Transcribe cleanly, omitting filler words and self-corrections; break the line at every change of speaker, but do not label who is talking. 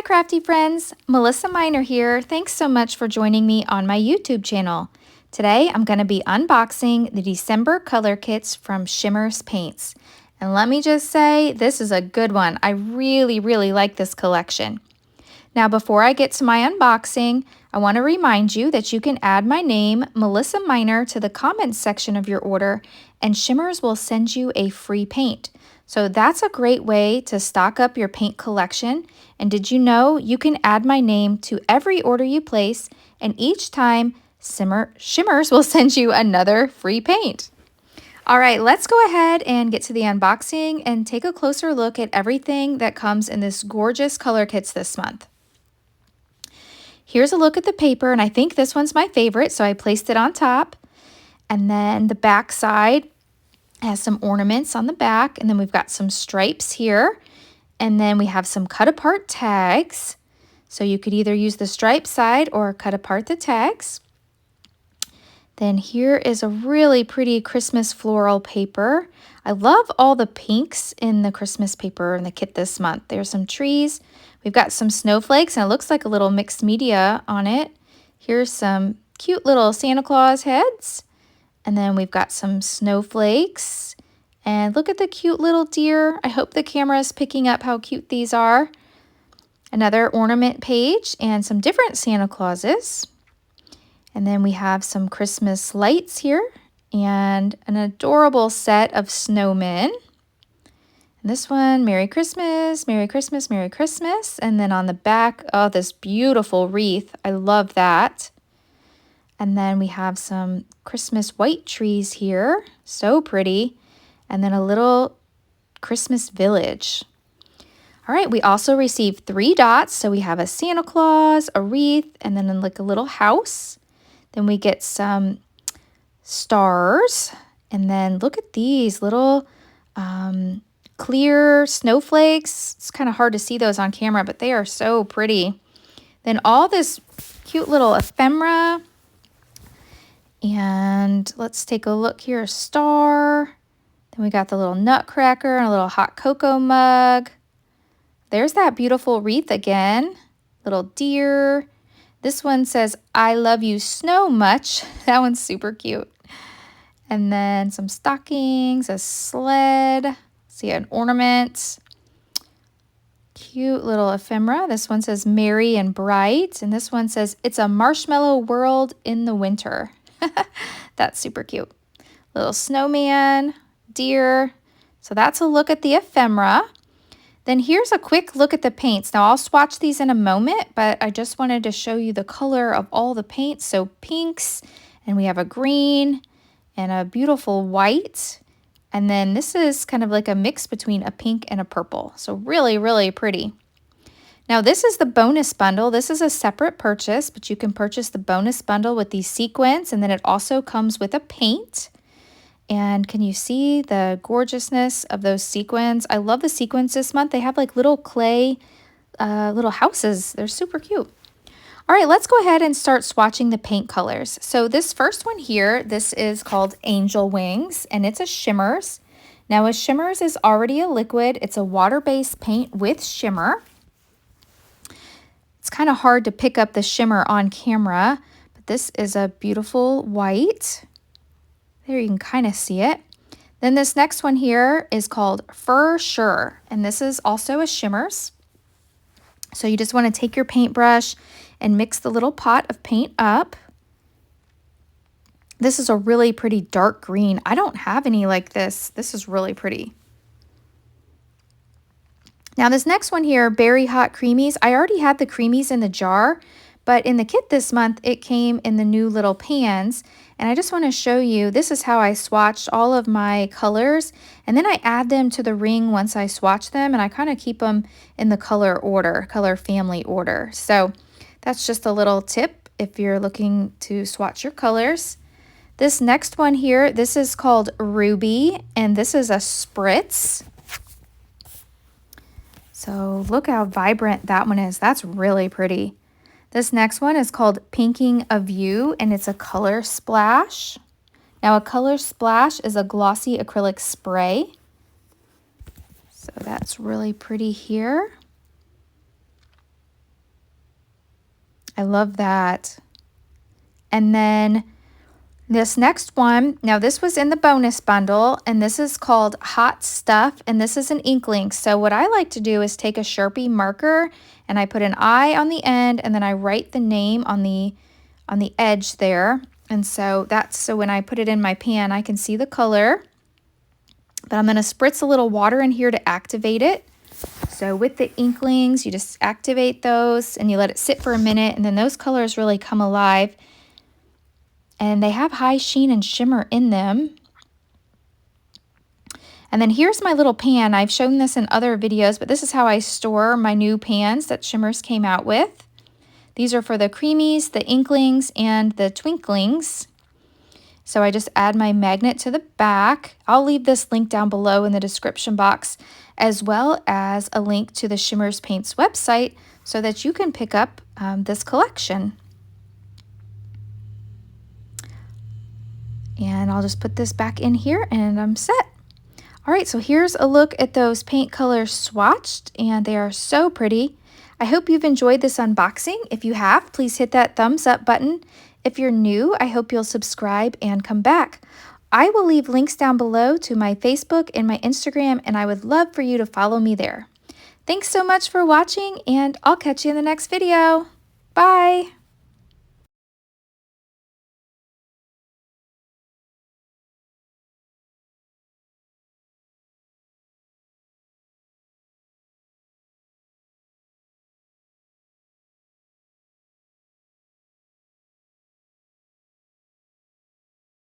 crafty friends, Melissa Minor here. Thanks so much for joining me on my YouTube channel. Today I'm going to be unboxing the December Color Kits from Shimmerz Paints. And let me just say, this is a good one. I really like this collection. Now before I get to my unboxing, I want to remind you that you can add my name, Melissa Minor, to the comments section of your order, and Shimmerz will send you a free paint. So that's a great way to stock up your paint collection. And did you know you can add my name to every order you place, and each time Shimmerz will send you another free paint. All right, let's go ahead and get to the unboxing and take a closer look at everything that comes in this gorgeous color kits this month. Here's a look at the paper, and I think this one's my favorite, so I placed it on top. And then the back side has some ornaments on the back, and then we've got some stripes here, and then we have some cut apart tags, so you could either use the stripe side or cut apart the tags. Then here is a really pretty Christmas floral paper. I love all the pinks in the Christmas paper in the kit this month. There's some trees, we've got some snowflakes, and it looks like a little mixed media on it. Here's some cute little Santa Claus heads. And then we've got some snowflakes, and look at the cute little deer. I hope the camera is picking up how cute these are. Another ornament page and some different Santa Clauses. And then we have some Christmas lights here and an adorable set of snowmen. And this one, Merry Christmas, Merry Christmas, Merry Christmas. And then on the back, oh, this beautiful wreath. I love that. And then we have some Christmas white trees here, so pretty, and then a little Christmas village. All right, we also received 3 dots, so we have a Santa Claus, a wreath, and then like a little house. Then we get some stars, and then look at these little clear snowflakes. It's kind of hard to see those on camera, but they are so pretty. Then all this cute little ephemera. And let's take a look here, a star. Then we got the little nutcracker and a little hot cocoa mug. There's that beautiful wreath again, little deer. This one says, I love you snow much. That one's super cute. And then some stockings, a sled, see an ornament. Cute little ephemera. This one says merry and bright. And this one says, it's a marshmallow world in the winter. That's super cute. Little snowman, deer. So that's a look at the ephemera. Then here's a quick look at the paints. Now I'll swatch these in a moment, but I just wanted to show you the color of all the paints. So pinks, and we have a green and a beautiful white. And then this is kind of like a mix between a pink and a purple. So really pretty. Now this is the bonus bundle. This is a separate purchase, but you can purchase the bonus bundle with these sequins, and then it also comes with a paint. And can you see the gorgeousness of those sequins? I love the sequins this month. They have like little clay, little houses. They're super cute. All right, let's go ahead and start swatching the paint colors. So this first one here, this is called Angel Wings, and it's a Shimmerz. Now a Shimmerz is already a liquid. It's a water-based paint with shimmer. It's kind of hard to pick up the shimmer on camera, but this is a beautiful white. There you can kind of see it. Then this next one here is called Fir Sure, and this is also a Shimmerz. So you just want to take your paintbrush and mix the little pot of paint up. This is a really pretty dark green. I don't have any like this. This is really pretty. Now this next one here, Berry Hot Creameez. I already had the Creameez in the jar, but in the kit this month, it came in the new little pans. And I just want to show you, this is how I swatched all of my colors. And then I add them to the ring once I swatch them, and I kind of keep them in the color order, color family order. So that's just a little tip if you're looking to swatch your colors. This next one here, this is called Ruby, and this is a Spritz. So look how vibrant that one is. That's really pretty. This next one is called Pinking of You, and it's a color splash. Now a color splash is a glossy acrylic spray. So that's really pretty here. I love that. And then this next one, now this was in the bonus bundle, and this is called Hot Stuff, and this is an Inklings. So what I like to do is take a Sharpie marker, and I put an I on the end, and then I write the name on the edge there. And so that's so when I put it in my pan, I can see the color. But I'm going to spritz a little water in here to activate it. So with the Inklings, you just activate those and you let it sit for a minute, and then those colors really come alive. And they have high sheen and shimmer in them. And then here's my little pan. I've shown this in other videos, but this is how I store my new pans that Shimmerz came out with. These are for the Creameez, the Inklings, and the Twinklings. So I just add my magnet to the back. I'll leave this link down below in the description box, as well as a link to the Shimmerz Paints website so that you can pick up this collection. And I'll just put this back in here and I'm set. All right, so here's a look at those paint colors swatched, and they are so pretty. I hope you've enjoyed this unboxing. If you have, please hit that thumbs up button. If you're new, I hope you'll subscribe and come back. I will leave links down below to my Facebook and my Instagram, and I would love for you to follow me there. Thanks so much for watching, and I'll catch you in the next video. Bye!